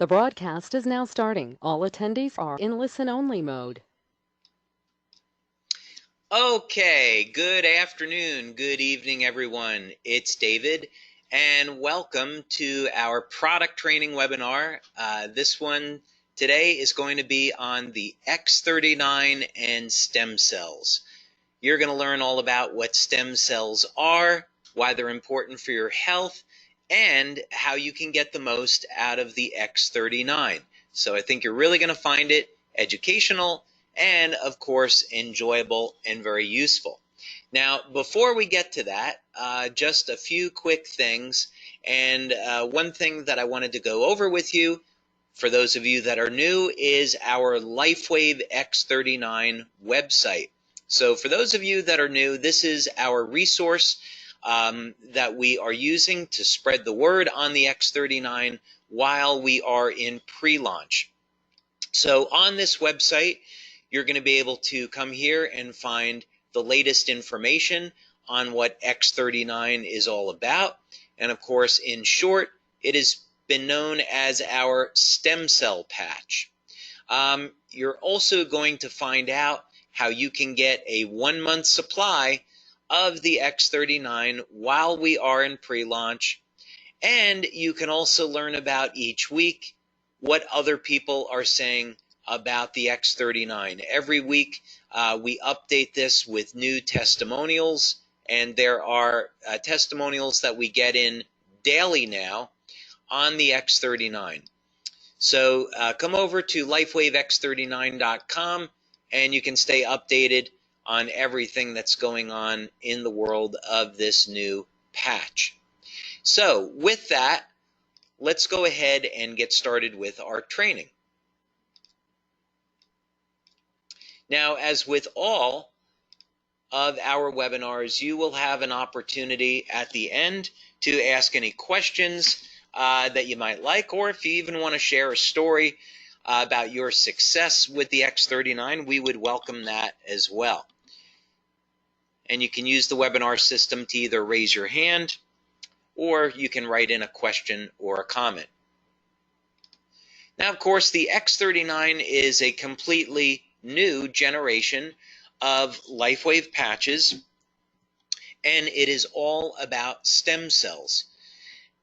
The broadcast is now starting. All attendees are in listen-only mode. Okay, good afternoon, good evening, everyone. It's David, and welcome to our product training webinar. This one today is going to be on the X39 and stem cells. You're going to learn all about what stem cells are, why they're important for your health, and how you can get the most out of the X39. So I think you're really going to find it educational and, of course, enjoyable and very useful. Now, before we get to that, just a few quick things. And one thing that I wanted to go over with you, for those of you that are new, is our LifeWave X39 website. So for those of you that are new, this is our resource that we are using to spread the word on the X39 while we are in pre-launch. So on this website, you're going to be able to come here and find the latest information on what X39 is all about. And of course, in short, it has been known as our stem cell patch. You're also going to find out how you can get a 1-month supply of the X39 while we are in pre-launch. And you can also learn about each week what other people are saying about the X39. Every week we update this with new testimonials, and there are testimonials that we get in daily now on the X39. So come over to lifewavex39.com and you can stay updated on everything that's going on in the world of this new patch. So with that, let's go ahead and get started with our training. Now, as with all of our webinars, you will have an opportunity at the end to ask any questions that you might like, or if you even want to share a story about your success with the X39, we would welcome that as well. And you can use the webinar system to either raise your hand or you can write in a question or a comment. Now, of course, the X39 is a completely new generation of LifeWave patches, and it is all about stem cells.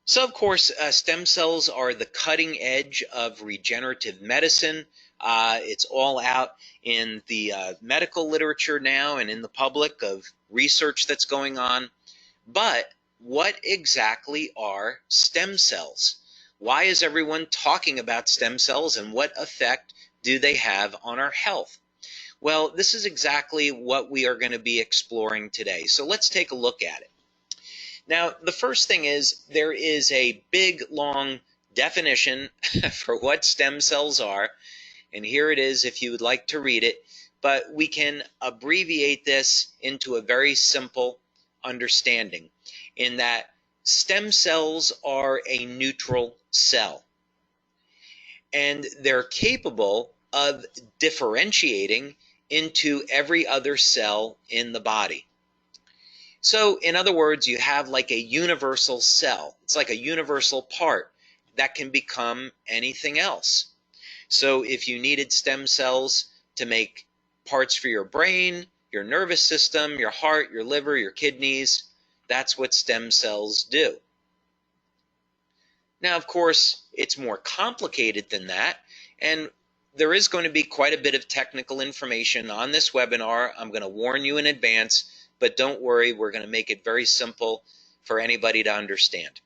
So, of course, stem cells are the cutting edge of regenerative medicine. It's all out in the medical literature now and in the public of research that's going on. But what exactly are stem cells? Why is everyone talking about stem cells, and what effect do they have on our health? Well, this is exactly what we are going to be exploring today. So let's take a look at it. Now, the first thing is there is a big, long definition for what stem cells are, and here it is if you would like to read it, but we can abbreviate this into a very simple understanding in that stem cells are a neutral cell, and they're capable of differentiating into every other cell in the body. So, in other words, you have like a universal cell. It's like a universal part that can become anything else. So, if you needed stem cells to make parts for your brain, your nervous system, your heart, your liver, your kidneys, that's what stem cells do. Now, of course, it's more complicated than that, and there is going to be quite a bit of technical information on this webinar. I'm going to warn you in advance. But don't worry, we're going to make it very simple for anybody to understand.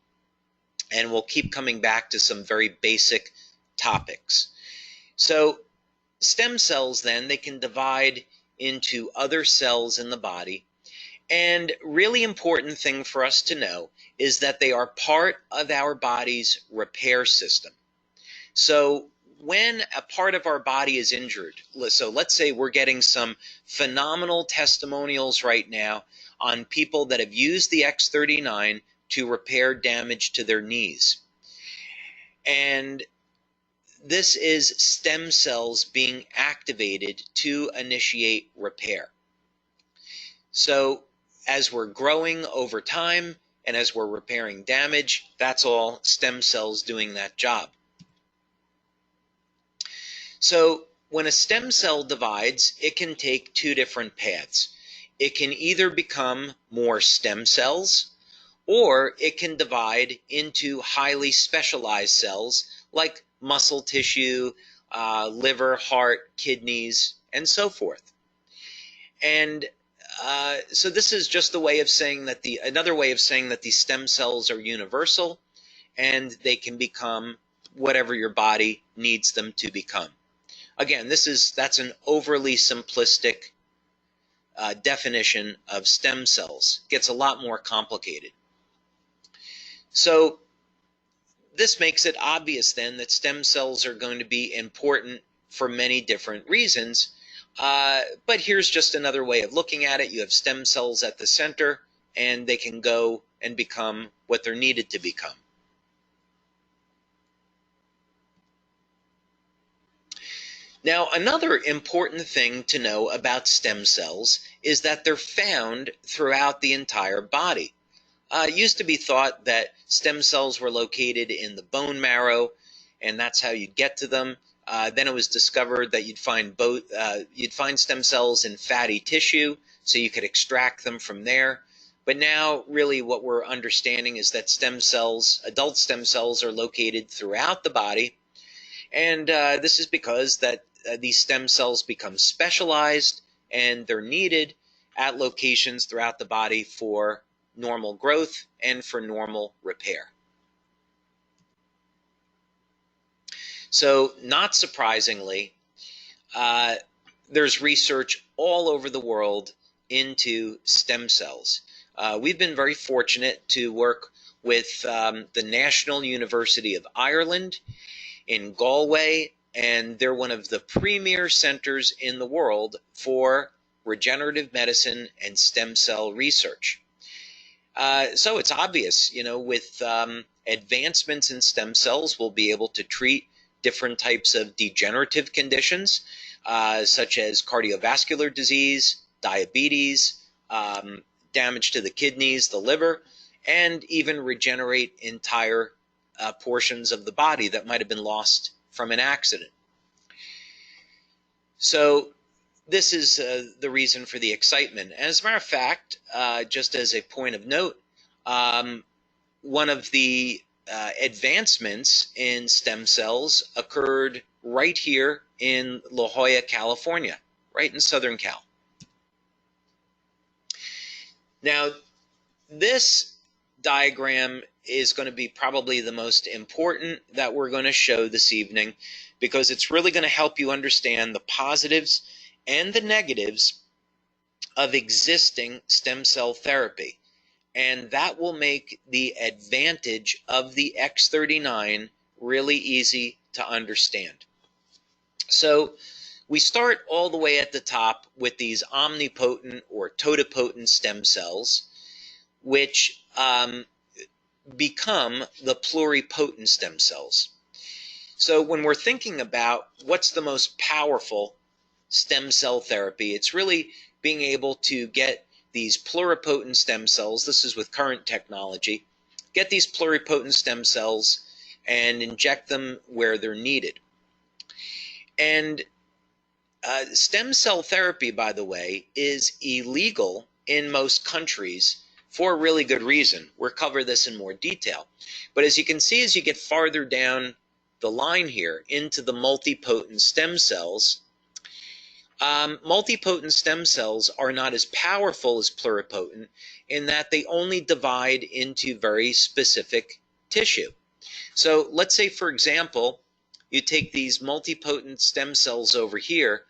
And we'll keep coming back to some very basic topics. So stem cells then, they can divide into other cells in the body. And really important thing for us to know is that they are part of our body's repair system. So when a part of our body is injured, so let's say we're getting some phenomenal testimonials right now on people that have used the X39 to repair damage to their knees. And this is stem cells being activated to initiate repair. So as we're growing over time and as we're repairing damage, that's all stem cells doing that job. So when a stem cell divides, it can take two different paths. It can either become more stem cells, or it can divide into highly specialized cells like muscle tissue, liver, heart, kidneys, and so forth. And so this is just a way of saying that another way of saying that these stem cells are universal and they can become whatever your body needs them to become. Again, that's an overly simplistic definition of stem cells. It gets a lot more complicated. So this makes it obvious then that stem cells are going to be important for many different reasons. But here's just another way of looking at it. You have stem cells at the center, and they can go and become what they're needed to become. Now, another important thing to know about stem cells is that they're found throughout the entire body. It used to be thought that stem cells were located in the bone marrow, and that's how you'd get to them. Then it was discovered that you'd find stem cells in fatty tissue, so you could extract them from there. But now, really, what we're understanding is that adult stem cells, are located throughout the body, and this is because these stem cells become specialized, and they're needed at locations throughout the body for normal growth and for normal repair. So, not surprisingly, there's research all over the world into stem cells. We've been very fortunate to work with the National University of Ireland in Galway, and they're one of the premier centers in the world for regenerative medicine and stem cell research. So it's obvious, with advancements in stem cells, we'll be able to treat different types of degenerative conditions, such as cardiovascular disease, diabetes, damage to the kidneys, the liver, and even regenerate entire portions of the body that might have been lost from an accident. So this is the reason for the excitement. As a matter of fact, just as a point of note, one of the advancements in stem cells occurred right here in La Jolla, California, right in Southern Cal. Now, this diagram is going to be probably the most important that we're going to show this evening, because it's really going to help you understand the positives and the negatives of existing stem cell therapy. And that will make the advantage of the X39 really easy to understand. So we start all the way at the top with these omnipotent or totipotent stem cells, which become the pluripotent stem cells. So when we're thinking about what's the most powerful stem cell therapy, it's really being able to get these pluripotent stem cells, this is with current technology, get these pluripotent stem cells and inject them where they're needed. And stem cell therapy, by the way, is illegal in most countries for a really good reason. We'll cover this in more detail. But as you can see, as you get farther down the line here into the multipotent stem cells, multipotent stem cells are not as powerful as pluripotent in that they only divide into very specific tissue. So let's say, for example, you take these multipotent stem cells over here,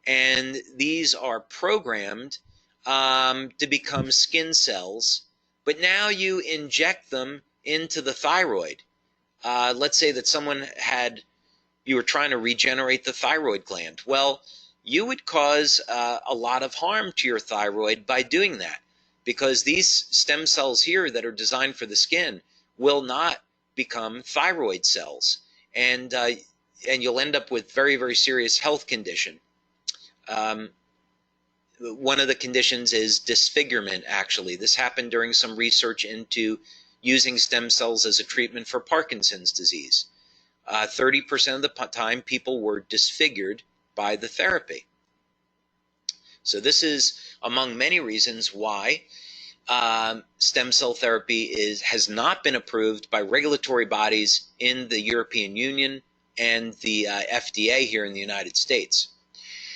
and these are programmed to become skin cells, but now you inject them into the thyroid. Let's say that you were trying to regenerate the thyroid gland. Well, you would cause a lot of harm to your thyroid by doing that, because these stem cells here that are designed for the skin will not become thyroid cells, and you'll end up with very, very serious health condition. One of the conditions is disfigurement, actually. This happened during some research into using stem cells as a treatment for Parkinson's disease. 30% of the time people were disfigured by the therapy. So this is among many reasons why stem cell therapy has not been approved by regulatory bodies in the European Union and the FDA here in the United States.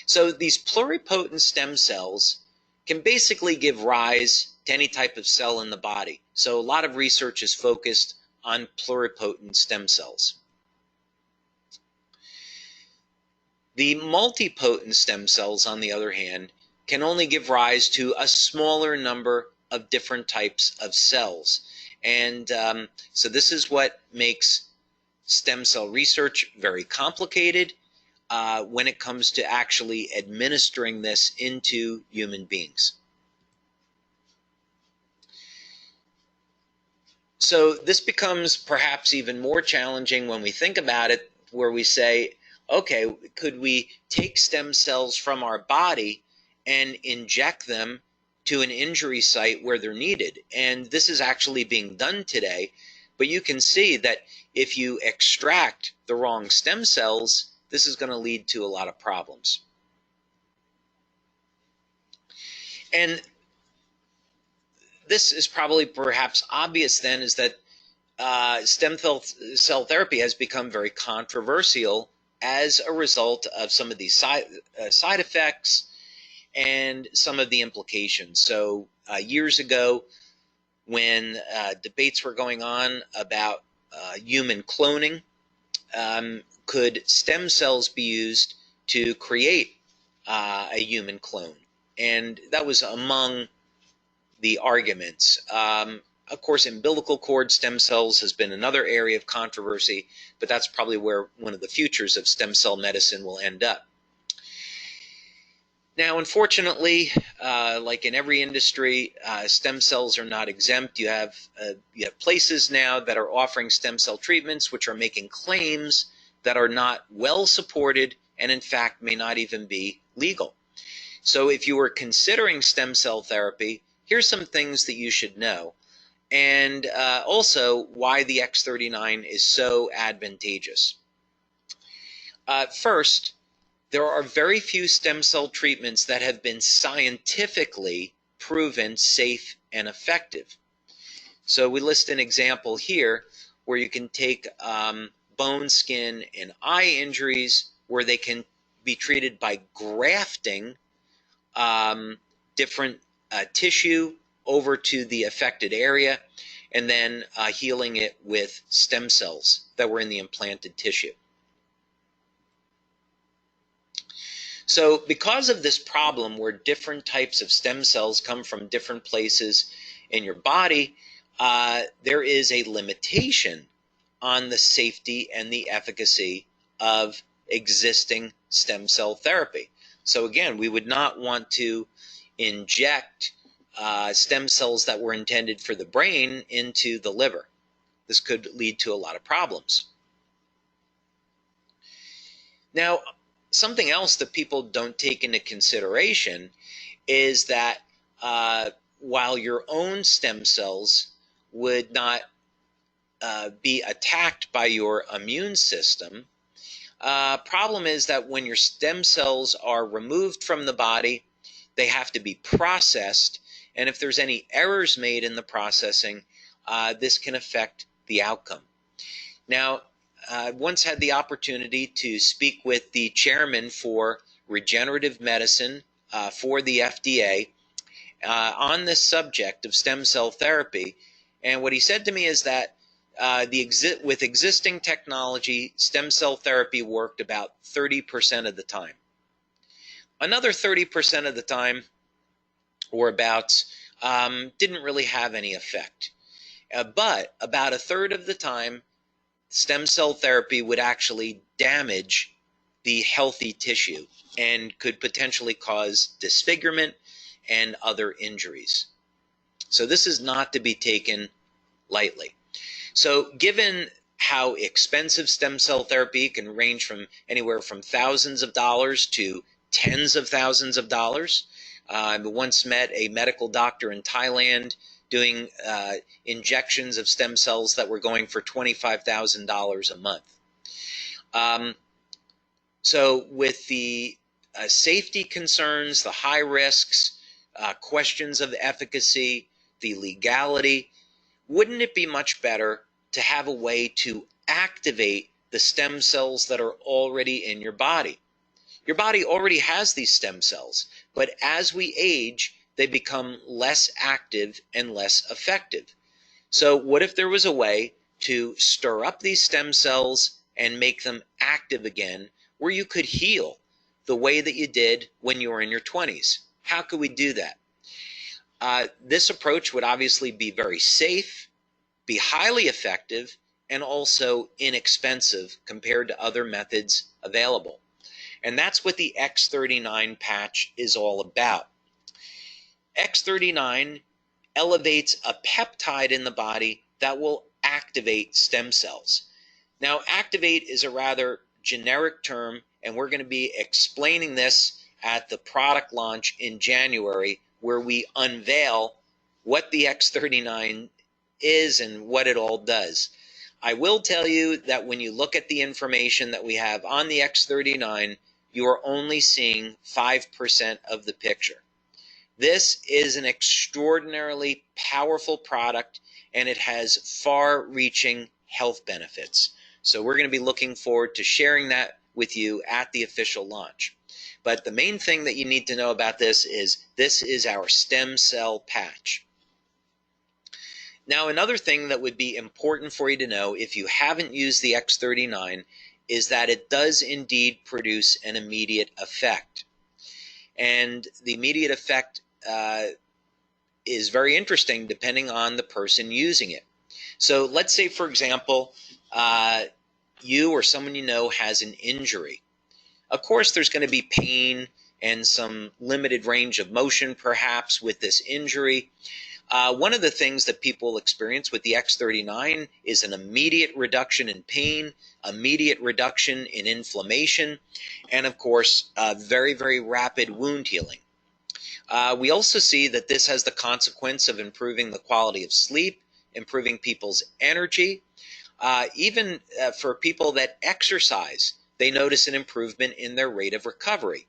So these pluripotent stem cells can basically give rise to any type of cell in the body. So a lot of research is focused on pluripotent stem cells. The multipotent stem cells, on the other hand, can only give rise to a smaller number of different types of cells. And so this is what makes stem cell research very complicated when it comes to actually administering this into human beings. So this becomes perhaps even more challenging when we think about it, where we say, okay, could we take stem cells from our body and inject them to an injury site where they're needed? And this is actually being done today, but you can see that if you extract the wrong stem cells, this is going to lead to a lot of problems. And this is probably perhaps obvious then, is that stem cell therapy has become very controversial as a result of some of these side effects and some of the implications. So years ago, when debates were going on about human cloning, could stem cells be used to create a human clone? And that was among the arguments. Of course, umbilical cord stem cells has been another area of controversy, but that's probably where one of the futures of stem cell medicine will end up. Now, unfortunately, like in every industry, stem cells are not exempt. You have places now that are offering stem cell treatments which are making claims that are not well supported and in fact may not even be legal. So if you are considering stem cell therapy, here's some things that you should know, and also why the X39 is so advantageous. First, there are very few stem cell treatments that have been scientifically proven safe and effective. So we list an example here where you can take bone, skin, and eye injuries where they can be treated by grafting different tissue over to the affected area and then healing it with stem cells that were in the implanted tissue. So because of this problem where different types of stem cells come from different places in your body, there is a limitation on the safety and the efficacy of existing stem cell therapy. So again, we would not want to inject stem cells that were intended for the brain into the liver. This could lead to a lot of problems. Now, something else that people don't take into consideration is that while your own stem cells would not be attacked by your immune system, problem is that when your stem cells are removed from the body, they have to be processed, and if there's any errors made in the processing, this can affect the outcome. Now, I once had the opportunity to speak with the chairman for regenerative medicine for the FDA on this subject of stem cell therapy, and what he said to me is that with existing technology, stem cell therapy worked about 30% of the time. Another 30% of the time, or about, didn't really have any effect. But about a third of the time, stem cell therapy would actually damage the healthy tissue and could potentially cause disfigurement and other injuries. So this is not to be taken lightly. So given how expensive stem cell therapy can range from anywhere from thousands of dollars to tens of thousands of dollars. I once met a medical doctor in Thailand doing injections of stem cells that were going for $25,000 a month. So with the safety concerns, the high risks, questions of efficacy, the legality, wouldn't it be much better to have a way to activate the stem cells that are already in your body? Your body already has these stem cells, but as we age, they become less active and less effective. So what if there was a way to stir up these stem cells and make them active again, where you could heal the way that you did when you were in your 20s? How could we do that? This approach would obviously be very safe, be highly effective, and also inexpensive compared to other methods available. And that's what the X39 patch is all about. X39 elevates a peptide in the body that will activate stem cells. Now, activate is a rather generic term, and we're going to be explaining this at the product launch in January, where we unveil what the X39 is and what it all does. I will tell you that when you look at the information that we have on the X39, you are only seeing 5% of the picture. This is an extraordinarily powerful product, and it has far-reaching health benefits. So we're going to be looking forward to sharing that with you at the official launch. But the main thing that you need to know about this is our stem cell patch. Now, another thing that would be important for you to know if you haven't used the X39 is that it does indeed produce an immediate effect. And the immediate effect is very interesting depending on the person using it. So let's say, for example, you or someone you know has an injury. Of course, there's going to be pain and some limited range of motion perhaps with this injury. One of the things that people experience with the X39 is an immediate reduction in pain, immediate reduction in inflammation, and of course, very, very rapid wound healing. We also see that this has the consequence of improving the quality of sleep, improving people's energy. Even for people that exercise, they notice an improvement in their rate of recovery.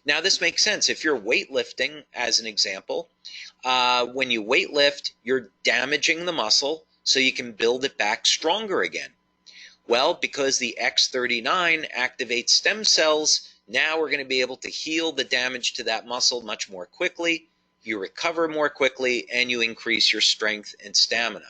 Now, this makes sense. If you're weightlifting, as an example, when you weightlift, you're damaging the muscle so you can build it back stronger again. Well, because the X39 activates stem cells, now we're going to be able to heal the damage to that muscle much more quickly, you recover more quickly, and you increase your strength and stamina.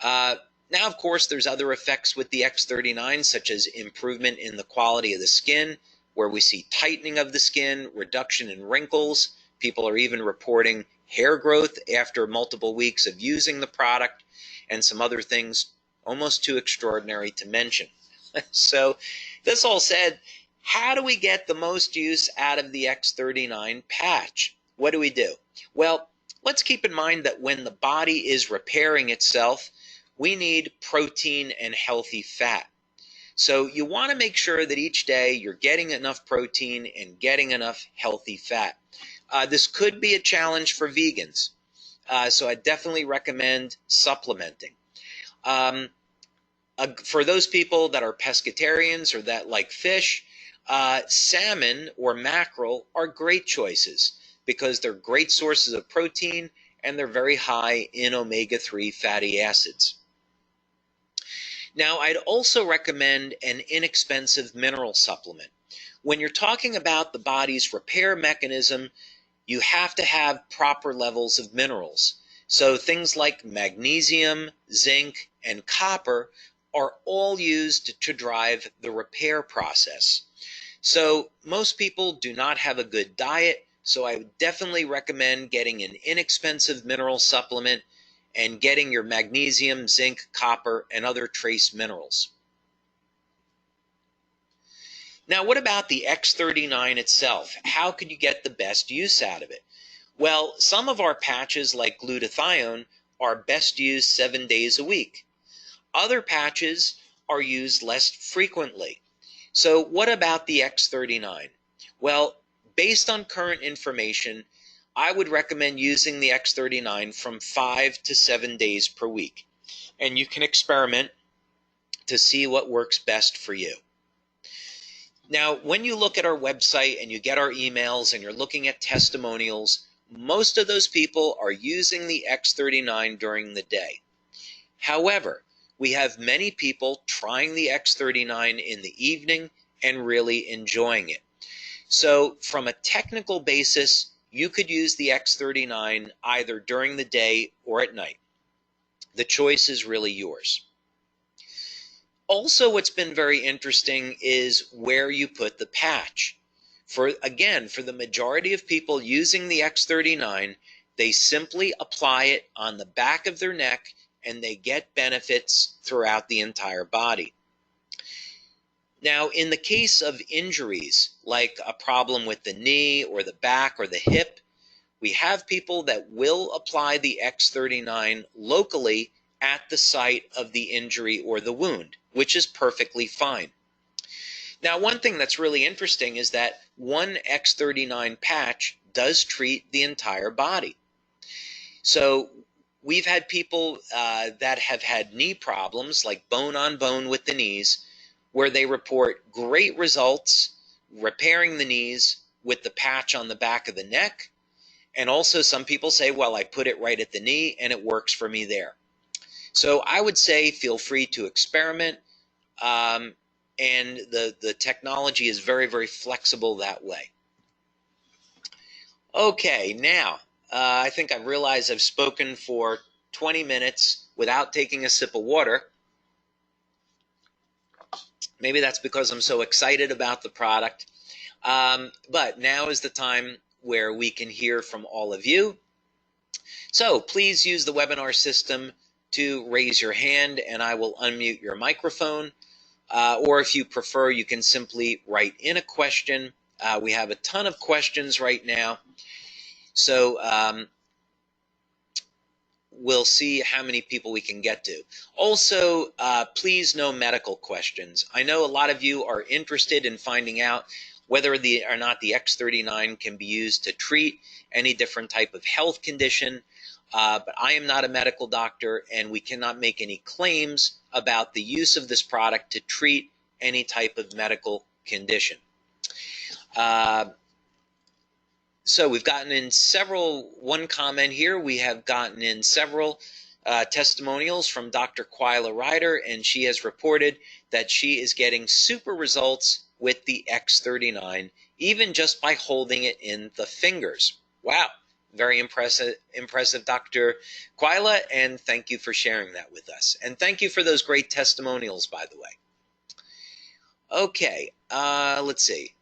Now, of course, there's other effects with the X39, such as improvement in the quality of the skin, where we see tightening of the skin, reduction in wrinkles. People are even reporting hair growth after multiple weeks of using the product, and some other things almost too extraordinary to mention. So, this all said, how do we get the most use out of the X39 patch? What do? Well, let's keep in mind that when the body is repairing itself, we need protein and healthy fat. So you want to make sure that each day you're getting enough protein and getting enough healthy fat. This could be a challenge for vegans, so I definitely recommend supplementing. For those people that are pescatarians or that like fish, salmon or mackerel are great choices because they're great sources of protein and they're very high in omega-3 fatty acids. Now, I'd also recommend an inexpensive mineral supplement. When you're talking about the body's repair mechanism, you have to have proper levels of minerals. So things like magnesium, zinc, and copper are all used to drive the repair process. So most people do not have a good diet, so I would definitely recommend getting an inexpensive mineral supplement and getting your magnesium, zinc, copper, and other trace minerals. Now, what about the X39 itself? How could you get the best use out of it? Well, some of our patches, like glutathione, are best used 7 days a week. Other patches are used less frequently. So what about the X39? Well, based on current information, I would recommend using the X39 from 5 to 7 days per week. And you can experiment to see what works best for you. Now, when you look at our website and you get our emails and you're looking at testimonials, most of those people are using the X39 during the day. However, we have many people trying the X39 in the evening and really enjoying it. So from a technical basis, you could use the X39 either during the day or at night. The choice is really yours. Also, what's been very interesting is where you put the patch. For the majority of people using the X39, they simply apply it on the back of their neck and they get benefits throughout the entire body. Now, in the case of injuries, like a problem with the knee or the back or the hip, we have people that will apply the X39 locally at the site of the injury or the wound, which is perfectly fine. Now, one thing that's really interesting is that one X39 patch does treat the entire body. So we've had people that have had knee problems, like bone on bone with the knees, where they report great results repairing the knees with the patch on the back of the neck. And also some people say, well, I put it right at the knee and it works for me there. So I would say feel free to experiment, and the technology is very, very flexible that way. Okay, now I think I've realized I've spoken for 20 minutes without taking a sip of water. Maybe that's because I'm so excited about the product. But now is the time where we can hear from all of you. So please use the webinar system to raise your hand and I will unmute your microphone. Or if you prefer, you can simply write in a question. We have a ton of questions right now. So we'll see how many people we can get to. Also, please no medical questions. I know a lot of you are interested in finding out whether or not the X39 can be used to treat any different type of health condition. But I am not a medical doctor, and we cannot make any claims about the use of this product to treat any type of medical condition. So we've gotten in one comment here, we have gotten in several testimonials from Dr. Quila Ryder, and she has reported that she is getting super results with the X39, even just by holding it in the fingers. Wow. Very impressive, Dr. Quila, and thank you for sharing that with us. And thank you for those great testimonials, by the way. Okay, let's see.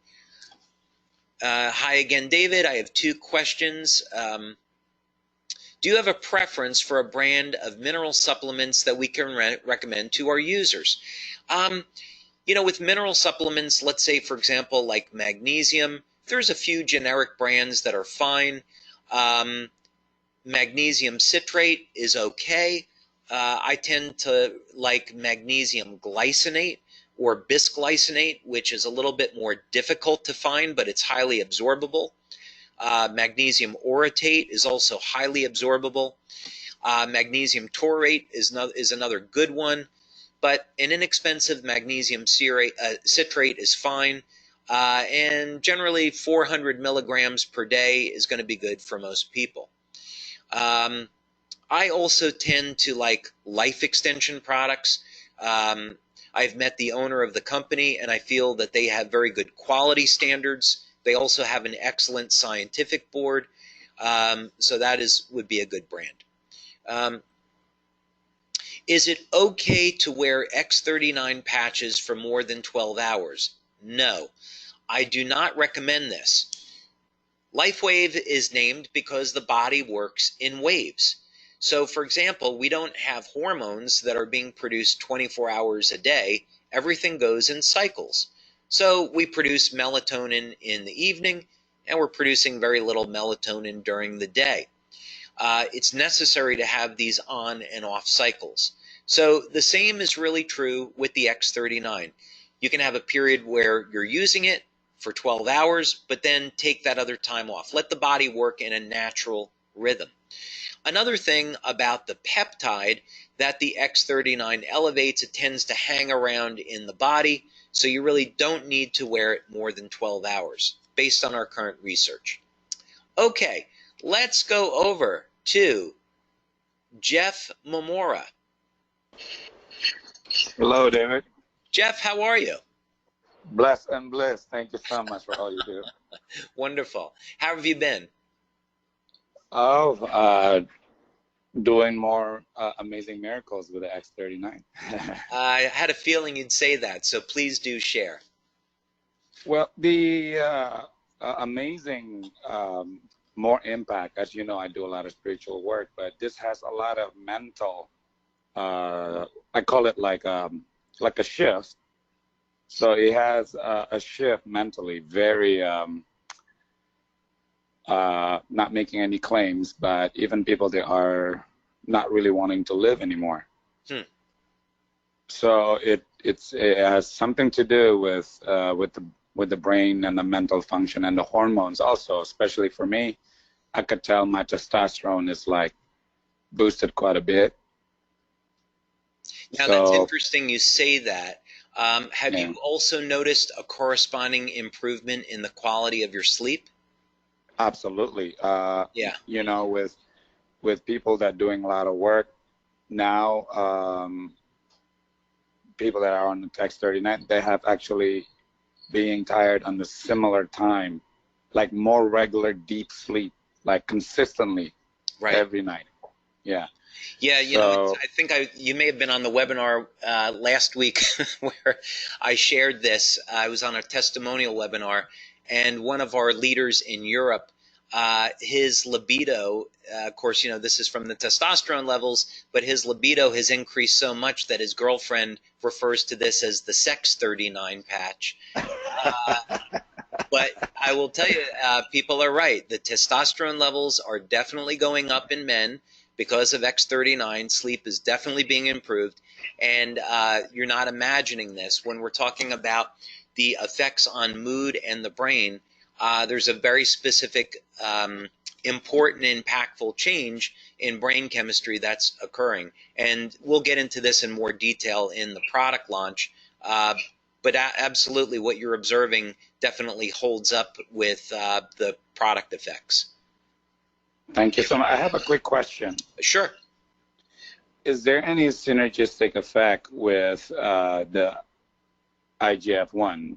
Hi again, David. I have two questions. Do you have a preference for a brand of mineral supplements that we can recommend to our users? You know, with mineral supplements, let's say, for example, like magnesium, there's a few generic brands that are fine. Magnesium citrate is okay. I tend to like magnesium glycinate or bisglycinate, which is a little bit more difficult to find, but it's highly absorbable. Magnesium orotate is also highly absorbable. Magnesium taurate is another good one, but an inexpensive magnesium citrate is fine. And generally 400 milligrams per day is going to be good for most people. I also tend to like life extension products. I've met the owner of the company and I feel that they have very good quality standards. They also have an excellent scientific board. So that would be a good brand. Is it okay to wear X39 patches for more than 12 hours? No. I do not recommend this. LifeWave is named because the body works in waves. So, for example, we don't have hormones that are being produced 24 hours a day. Everything goes in cycles. So we produce melatonin in the evening, and we're producing very little melatonin during the day. It's necessary to have these on and off cycles. So the same is really true with the X39. You can have a period where you're using it for 12 hours, but then take that other time off. Let the body work in a natural rhythm. Another thing about the peptide that the X39 elevates, it tends to hang around in the body, so you really don't need to wear it more than 12 hours, based on our current research. Okay, let's go over to Jeff Momora. Hello, David. Jeff, how are you? Blessed and blessed. Thank you so much for all you do. Wonderful. How have you been? Oh, doing more amazing miracles with the X39. I had a feeling you'd say that, so please do share. Well, the amazing, more impact. As you know, I do a lot of spiritual work, but this has a lot of mental. I call it like a shift. So it has a shift mentally, very. Not making any claims, but even people that are not really wanting to live anymore. So it has something to do with the brain and the mental function and the hormones also. Especially for me, I could tell my testosterone is like boosted quite a bit. Now that's interesting you say that. Have you also noticed a corresponding improvement in the quality of your sleep? Absolutely. Yeah. You know, with people that doing a lot of work now, people that are on the X39, they have actually being tired on the similar time, like more regular deep sleep, like consistently every night. Yeah. Yeah, you know, I think you may have been on the webinar last week where I shared this. I was on a testimonial webinar, and one of our leaders in Europe, his libido, of course, you know, this is from the testosterone levels, but his libido has increased so much that his girlfriend refers to this as the Sex 39 patch. But I will tell you, people are right. The testosterone levels are definitely going up in men because of X39. Sleep is definitely being improved. And you're not imagining this. When we're talking about the effects on mood and the brain, there's a very specific, important, impactful change in brain chemistry that's occurring. And we'll get into this in more detail in the product launch. But absolutely, what you're observing definitely holds up with the product effects. Thank you so much. I have a quick question. Sure. Is there any synergistic effect with the IGF-1,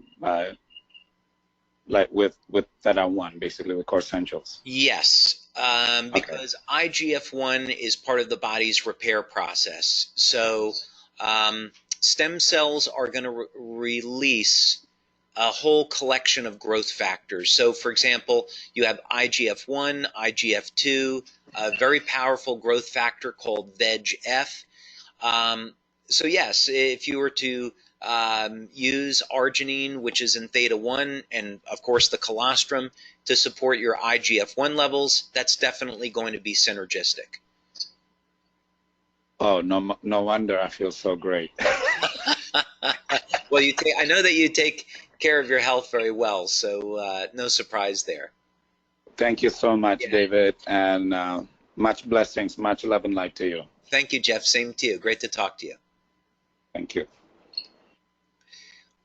like with Theta-1, basically with Core Essentials? Yes, because IGF-1 is part of the body's repair process. So stem cells are going to release a whole collection of growth factors. So, for example, you have IGF-1, IGF-2, a very powerful growth factor called VEGF. So yes, if you were to use arginine, which is in theta-1, and of course the colostrum, to support your IGF-1 levels, that's definitely going to be synergistic. Oh, no wonder I feel so great. Well, I know that you take care of your health very well, so no surprise there. Thank you so much, David, and much blessings, much love and light to you. Thank you, Jeff. Same to you. Great to talk to you. Thank you.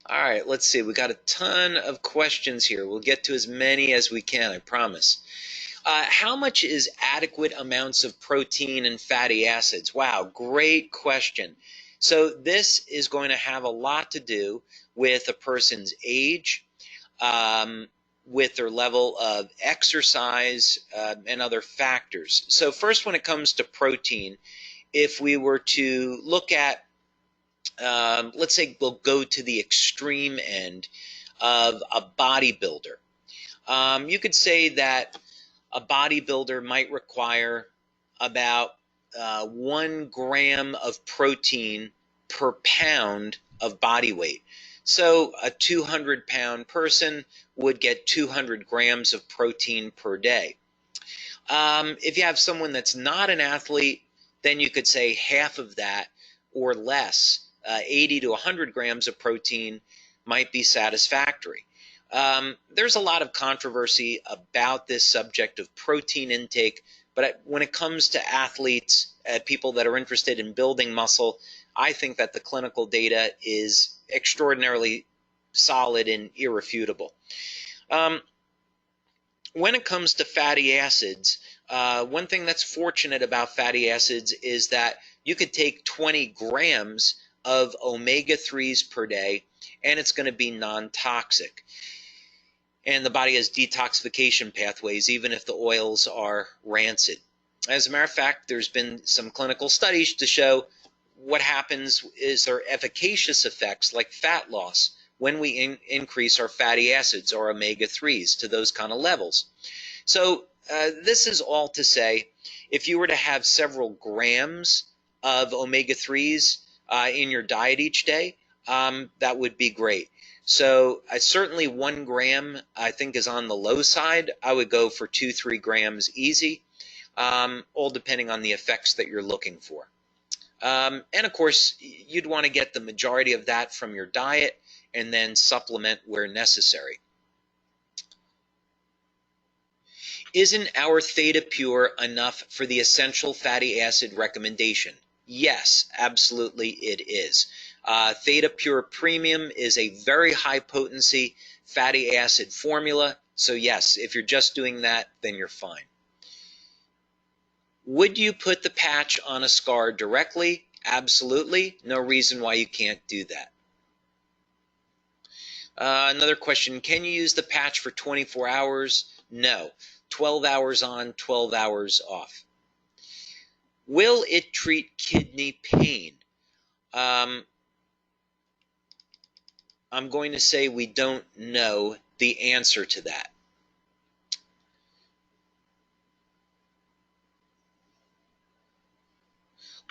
All right, let's see. We got a ton of questions here. We'll get to as many as we can, I promise. How much is adequate amounts of protein and fatty acids? Wow, great question. So this is going to have a lot to do with a person's age, with their level of exercise, and other factors. So first, when it comes to protein, if we were to look at, let's say we'll go to the extreme end of a bodybuilder. You could say that a bodybuilder might require about 1 gram of protein per pound of body weight. So a 200-pound person would get 200 grams of protein per day. If you have someone that's not an athlete, then you could say half of that or less, 80 to 100 grams of protein might be satisfactory. There's a lot of controversy about this subject of protein intake, But when it comes to athletes, people that are interested in building muscle, I think that the clinical data is extraordinarily solid and irrefutable. When it comes to fatty acids, one thing that's fortunate about fatty acids is that you could take 20 grams of omega-3s per day, and it's going to be non-toxic. And the body has detoxification pathways, even if the oils are rancid. As a matter of fact, there's been some clinical studies to show what happens is there efficacious effects like fat loss when we increase our fatty acids or omega-3s to those kind of levels. So this is all to say, if you were to have several grams of omega-3s in your diet each day, that would be great. So certainly 1 gram I think is on the low side. I would go for 2-3 grams easy, all depending on the effects that you're looking for. And of course, you'd want to get the majority of that from your diet and then supplement where necessary. Isn't our Theta Pure enough for the essential fatty acid recommendation? Yes, absolutely it is. Theta Pure Premium is a very high potency fatty acid formula. So yes, if you're just doing that, then you're fine. Would you put the patch on a scar directly? Absolutely. No reason why you can't do that. Another question, can you use the patch for 24 hours? No. 12 hours on, 12 hours off. Will it treat kidney pain? I'm going to say we don't know the answer to that.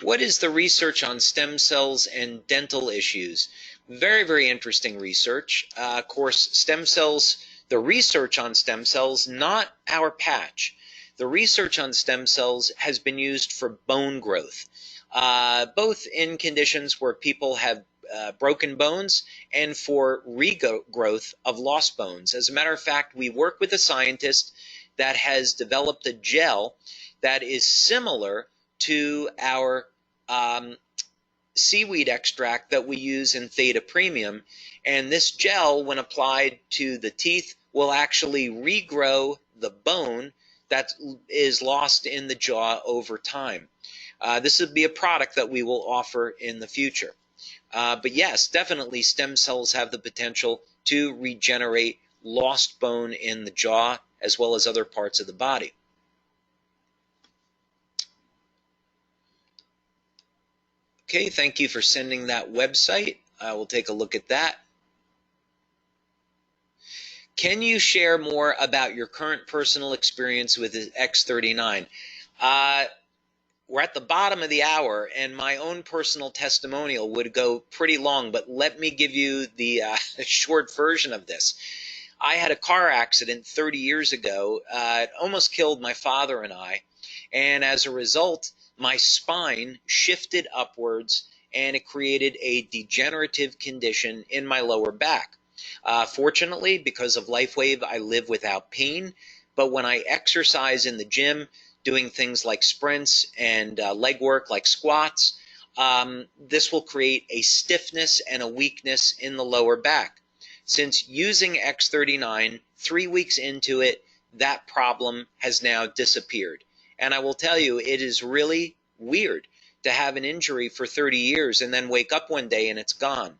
What is the research on stem cells and dental issues? Very, very interesting research. Of course, stem cells, the research on stem cells, not our patch. The research on stem cells has been used for bone growth, both in conditions where people have broken bones and for regrowth of lost bones. As a matter of fact, we work with a scientist that has developed a gel that is similar to our seaweed extract that we use in Theta Premium. And this gel, when applied to the teeth, will actually regrow the bone that is lost in the jaw over time. This would be a product that we will offer in the future. But yes, definitely stem cells have the potential to regenerate lost bone in the jaw as well as other parts of the body. Okay, thank you for sending that website. I will take a look at that. Can you share more about your current personal experience with the X39? We're at the bottom of the hour, and my own personal testimonial would go pretty long, but let me give you the short version of this. I had a car accident 30 years ago. It almost killed my father and I, and as a result, my spine shifted upwards and it created a degenerative condition in my lower back. Fortunately, because of LifeWave, I live without pain, but when I exercise in the gym, doing things like sprints and leg work like squats, this will create a stiffness and a weakness in the lower back. Since using X39, 3 weeks into it, that problem has now disappeared. And I will tell you, it is really weird to have an injury for 30 years and then wake up one day and it's gone.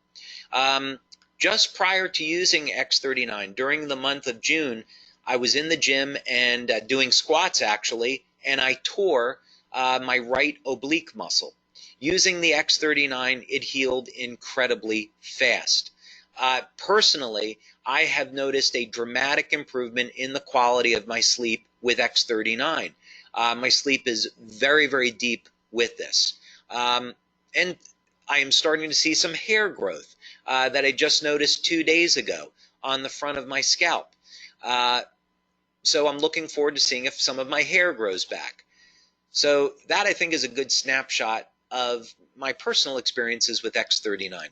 Just prior to using X39, during the month of June, I was in the gym and doing squats actually, and I tore my right oblique muscle. Using the X39, it healed incredibly fast. Personally, I have noticed a dramatic improvement in the quality of my sleep with X39. My sleep is very, very deep with this. And I am starting to see some hair growth that I just noticed 2 days ago on the front of my scalp. So I'm looking forward to seeing if some of my hair grows back. So that, I think, is a good snapshot of my personal experiences with X39.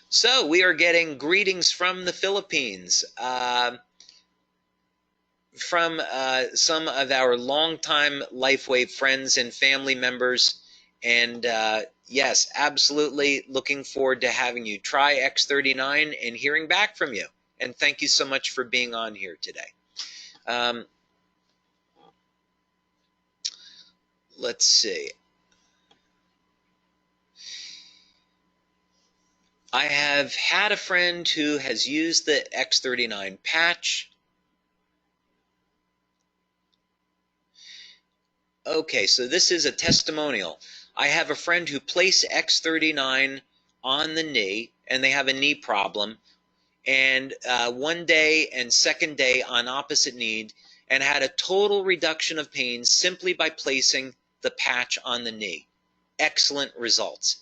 So we are getting greetings from the Philippines. from some of our longtime LifeWave friends and family members. And yes, absolutely looking forward to having you try X39 and hearing back from you. And thank you so much for being on here today. Let's see. I have had a friend who has used the X39 patch. Okay, so this is a testimonial. I have a friend who placed X39 on the knee, and they have a knee problem, and one day and second day on opposite knee, and had a total reduction of pain simply by placing the patch on the knee. Excellent results.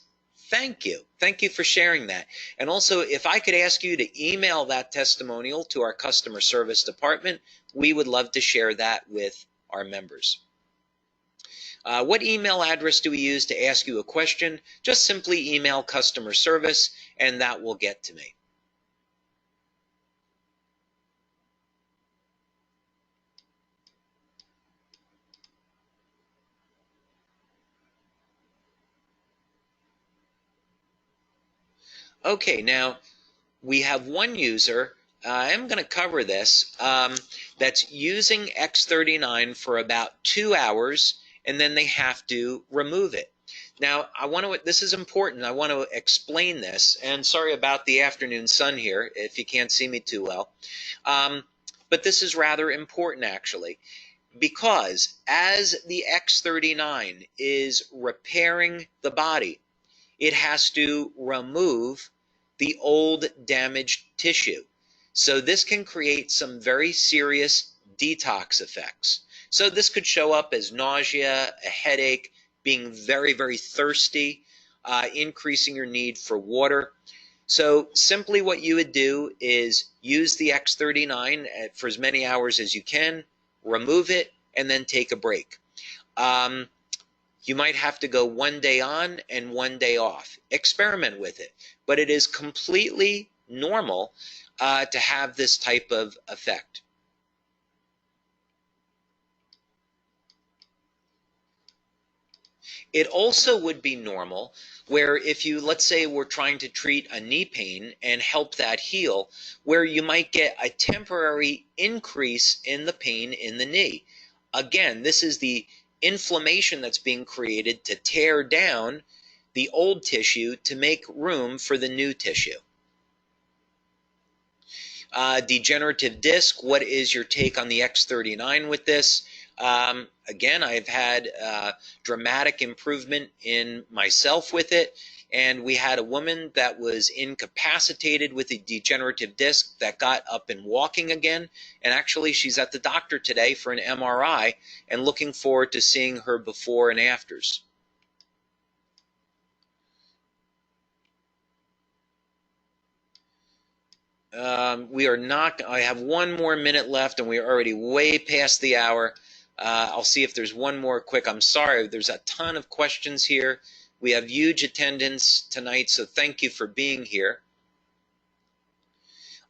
Thank you. Thank you for sharing that. And also, if I could ask you to email that testimonial to our customer service department, we would love to share that with our members. What email address do we use to ask you a question? Just simply email customer service, and that will get to me. Okay, now we have one user, I'm going to cover this, that's using X39 for about 2 hours, and then they have to remove it. Now, this is important. I want to explain this, and sorry about the afternoon sun here if you can't see me too well. But this is rather important, actually, because as the X39 is repairing the body, it has to remove the old damaged tissue. So this can create some very serious detox effects. So this could show up as nausea, a headache, being very, very thirsty, increasing your need for water. So simply what you would do is use the X39 for as many hours as you can, remove it, and then take a break. You might have to go 1 day on and 1 day off. Experiment with it. But it is completely normal to have this type of effect. It also would be normal where if you, let's say we're trying to treat a knee pain and help that heal, where you might get a temporary increase in the pain in the knee. Again, this is the inflammation that's being created to tear down the old tissue to make room for the new tissue. Degenerative disc, what is your take on the X39 with this? Again, I've had dramatic improvement in myself with it, and we had a woman that was incapacitated with a degenerative disc that got up and walking again, and actually she's at the doctor today for an MRI and looking forward to seeing her before and afters. I have one more minute left and we are already way past the hour. I'll see if there's one more quick. I'm sorry, there's a ton of questions here. We have huge attendance tonight, so thank you for being here.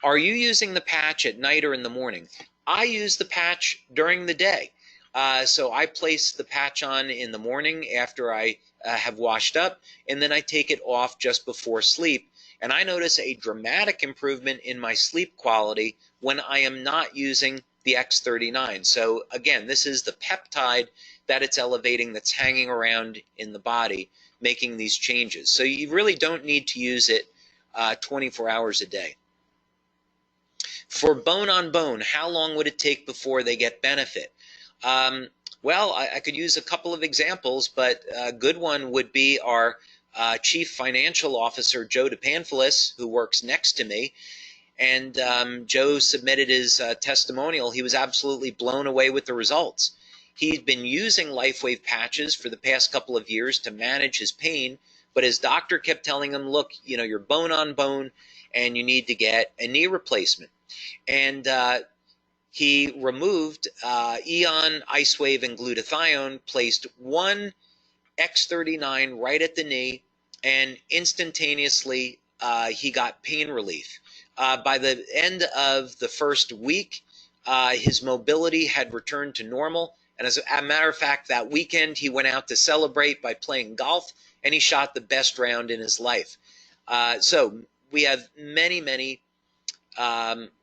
Are you using the patch at night or in the morning? I use the patch during the day. So I place the patch on in the morning after I have washed up, and then I take it off just before sleep. And I notice a dramatic improvement in my sleep quality when I am not using the X39. So again, this is the peptide that it's elevating that's hanging around in the body, making these changes. So you really don't need to use it 24 hours a day. For bone on bone, how long would it take before they get benefit? Well, I could use a couple of examples, but a good one would be our Chief Financial Officer, Joe DePanfilis, who works next to me. And Joe submitted his testimonial. He was absolutely blown away with the results. He'd been using LifeWave patches for the past couple of years to manage his pain, but his doctor kept telling him, look, you know, you're bone on bone and you need to get a knee replacement. And he removed Eon, IceWave, and glutathione, placed one X39 right at the knee, and instantaneously he got pain relief. By the end of the first week, his mobility had returned to normal. And as a matter of fact, that weekend he went out to celebrate by playing golf, and he shot the best round in his life. So we have many, many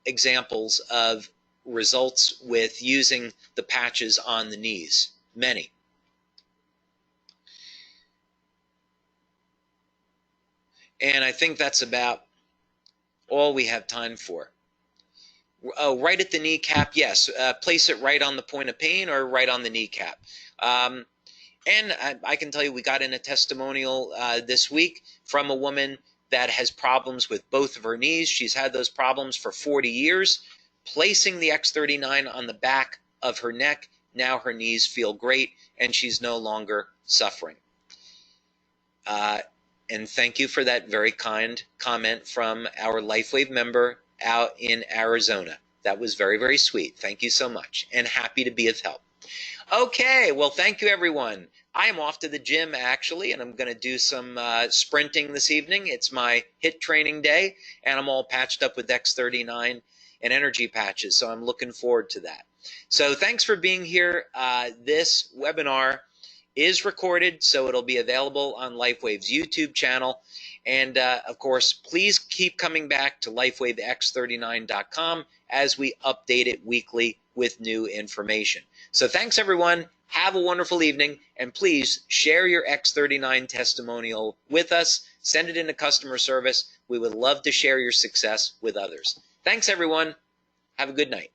examples of results with using the patches on the knees. Many. And I think that's about all we have time for. Oh, right at the kneecap, yes. Place it right on the point of pain or right on the kneecap. And I can tell you, we got in a testimonial this week from a woman that has problems with both of her knees. She's had those problems for 40 years. Placing the X39 on the back of her neck, now her knees feel great, and she's no longer suffering. And thank you for that very kind comment from our LifeWave member out in Arizona. That was very, very sweet. Thank you so much, and happy to be of help. Okay, well, thank you, everyone. I am off to the gym, actually, and I'm going to do some sprinting this evening. It's my HIIT training day, and I'm all patched up with X39 and energy patches, so I'm looking forward to that. So thanks for being here. This webinar is recorded, so it'll be available on LifeWave's YouTube channel. And, of course, please keep coming back to LifeWaveX39.com as we update it weekly with new information. So thanks, everyone. Have a wonderful evening, and please share your X39 testimonial with us. Send it into customer service. We would love to share your success with others. Thanks, everyone. Have a good night.